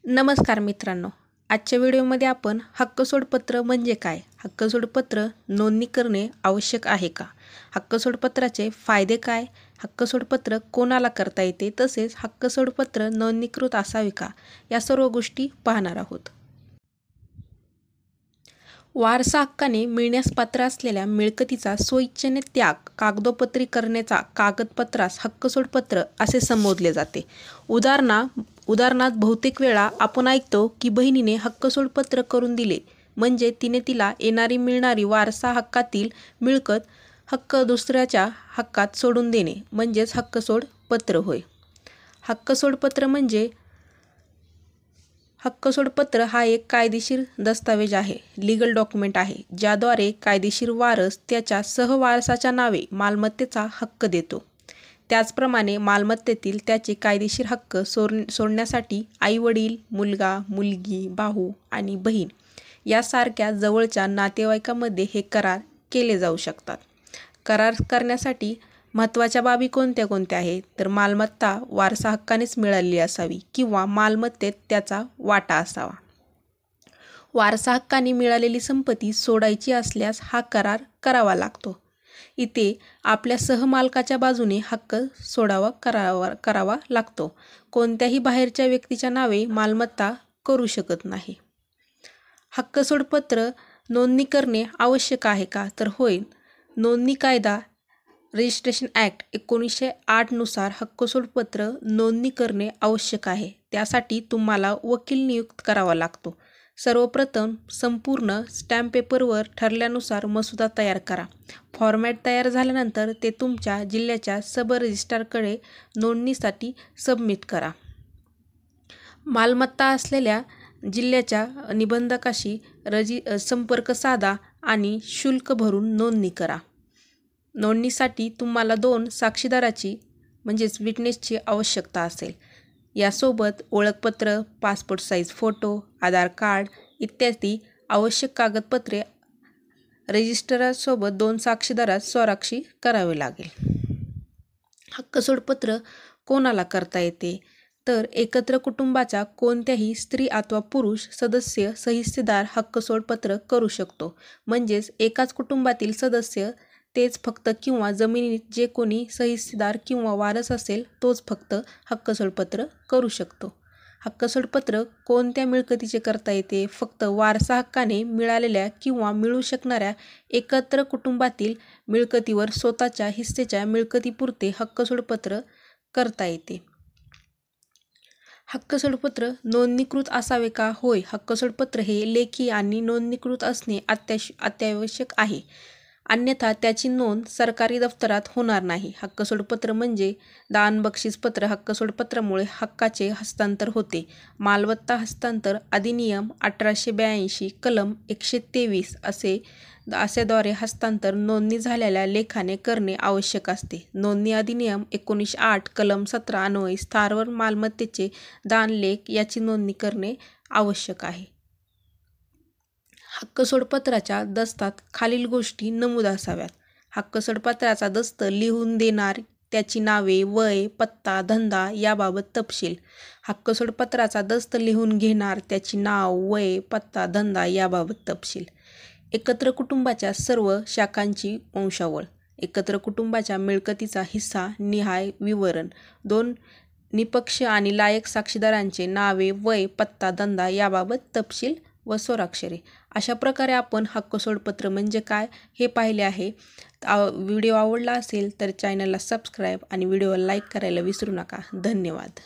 नमस्कार मित्रांनो, आजच्या व्हिडिओमध्ये आपण हक्कसोडपत्र म्हणजे काय, हक्कसोडपत्र नोंदणी करणे आवश्यक आहे का, हक्कसोडपत्राचे फायदे काय, हक्कसोडपत्र कोणाला करता येते, तसेच हक्कसोडपत्र नोंदणीकृत असावे का, या सर्व गोष्टी पाहणार आहोत. वारसा हक्काने मिळण्यास पात्र असलेल्या मिळकतीचा स्वइच्छेने त्याग कागदोपत्री करण्याचा कागदपत्रास हक्कसोडपत्र असे संबोधले जाते. उदाहरणार्थ बहुतेक वेळा आपण ऐकतो की बहिणीने हक्कसोडपत्र करून दिले म्हणजे तिने तिला येणारी मिळणारी वारसा हक्कातील मिळकत हक्क दुसऱ्याच्या हक्कात सोडून देणे म्हणजेच हक्कसोडपत्र होय. हक्कसोडपत्र हा एक कायदेशीर दस्तावेज आहे, लीगल डॉक्युमेंट आहे, ज्याद्वारे कायदेशीर वारस त्याच्या सहवारसाच्या नावे मालमत्तेचा हक्क देतो. त्याचप्रमाणे मालमत्तेतील त्याचे कायदेशीर हक्क सोडण्यासाठी आई-वडील, मुलगा, मुलगी, भाऊ आणि बहीण यासारख्या जवळच्या नातेवाईकांमध्ये हे करार केले जाऊ शकतात. करार करण्यासाठी महत्त्वाच्या बाबी कोणत्या कोणत्या आहेत तर मालमत्ता वारसा हक्कानेच मिळालेली असावी किंवा मालमत्तेत त्याचा वाटा असावा. वारसा हक्काने मिळालेली संपत्ती सोडायची असल्यास हा करार करावा लागतो. इथे आपल्या सहमालकाच्या बाजूने हक्क सोडावा करावा लागतो. कोणत्याही बाहेरच्या व्यक्तीच्या नावे मालमत्ता करू शकत नाही. हक्कसोडपत्र नोंदणी करणे आवश्यक आहे का तर होय. नोंदणी कायदा रजिस्ट्रेशन ॲक्ट 1908 नुसार हक्कसोडपत्र नोंदणी करणे आवश्यक आहे. त्यासाठी तुम्हाला वकील नियुक्त करावा लागतो. सर्वप्रथम संपूर्ण स्टॅम्प पेपरवर ठरल्यानुसार मसुदा तयार करा. फॉर्मॅट तयार झाल्यानंतर ते तुमच्या जिल्ह्याच्या सब रजिस्ट्रारकडे नोंदणीसाठी सबमिट करा. मालमत्ता असलेल्या जिल्ह्याच्या निबंधकाशी संपर्क साधा आणि शुल्क भरून नोंदणी करा. नोंदणीसाठी तुम्हाला 2 साक्षीदाराची म्हणजेच विटनेसची आवश्यकता असेल. यासोबत ओळखपत्र, पासपोर्ट साईज फोटो, आधार कार्ड इत्यादी आवश्यक कागदपत्रे रजिस्ट्रारसोबत 2 साक्षीदारास स्वाक्षरी करावी लागेल. हक्कसोडपत्र कोणाला करता येते तर एकत्र कुटुंबाचा कोणत्याही स्त्री अथवा पुरुष सदस्य सहिस्सेदार हक्कसोडपत्र करू शकतो. म्हणजेच एकाच कुटुंबातील सदस्य तेच फक्त किंवा जमिनीत जे कोणी सहिस्सेदार किंवा वारस असेल तोच फक्त हक्कसोडपत्र करू शकतो. हक्कसोडपत्र कोणत्या मिळकतीचे करता येते फक्त वारसा हक्काने मिळालेल्या किंवा मिळू शकणाऱ्या एकत्र कुटुंबातील मिळकतीवर स्वतःच्या हिस्सेच्या मिळकतीपुरते हक्कसोडपत्र करता येते. हक्कसोडपत्र नोंदणीकृत असावे का होय. हक्कसोडपत्र हे लेखी आणि नोंदणीकृत असणे अत्यावश्यक आहे. अन्यथा त्याची नोंद सरकारी दफ्तरात होणार नाही. हक्कसोडपत्र म्हणजे दान बक्षीसपत्र. हक्कसोडपत्रामुळे हक्काचे हस्तांतर होते. मालमत्ता हस्तांतर अधिनियम 1882 कलम 123 असेद्वारे हस्तांतर नोंदणी झालेल्या लेखाने करणे आवश्यक असते. नोंदणी अधिनियम 1908 कलम 17 अन्वये स्थावर मालमत्तेचे दान लेख याची नोंदणी करणे आवश्यक आहे. हक्कसोडपत्राच्या दस्तात खालील गोष्टी नमूद असाव्यात. हक्कसोडपत्राचा दस्त लिहून देणार त्याची नावे, वय, पत्ता, धंदा याबाबत तपशील. हक्कसोडपत्राचा दस्त लिहून घेणार त्याची नाव, वय, पत्ता, धंदा याबाबत तपशील. एकत्र कुटुंबाच्या सर्व शाखांची वंशावळ. एकत्र कुटुंबाच्या मिळकतीचा हिस्सा निहाय विवरण. 2 निपक्ष आणि लायक साक्षीदारांचे नावे, वय, पत्ता, धंदा याबाबत तपशील व स्वाक्षरी. अशा प्रकारे आपण हक्कसोडपत्र म्हणजे काय हे पाहिले आहे. व्हिडिओ आवडला असेल तर चॅनलला सबस्क्राईब आणि व्हिडिओला लाईक करायला विसरू नका. धन्यवाद.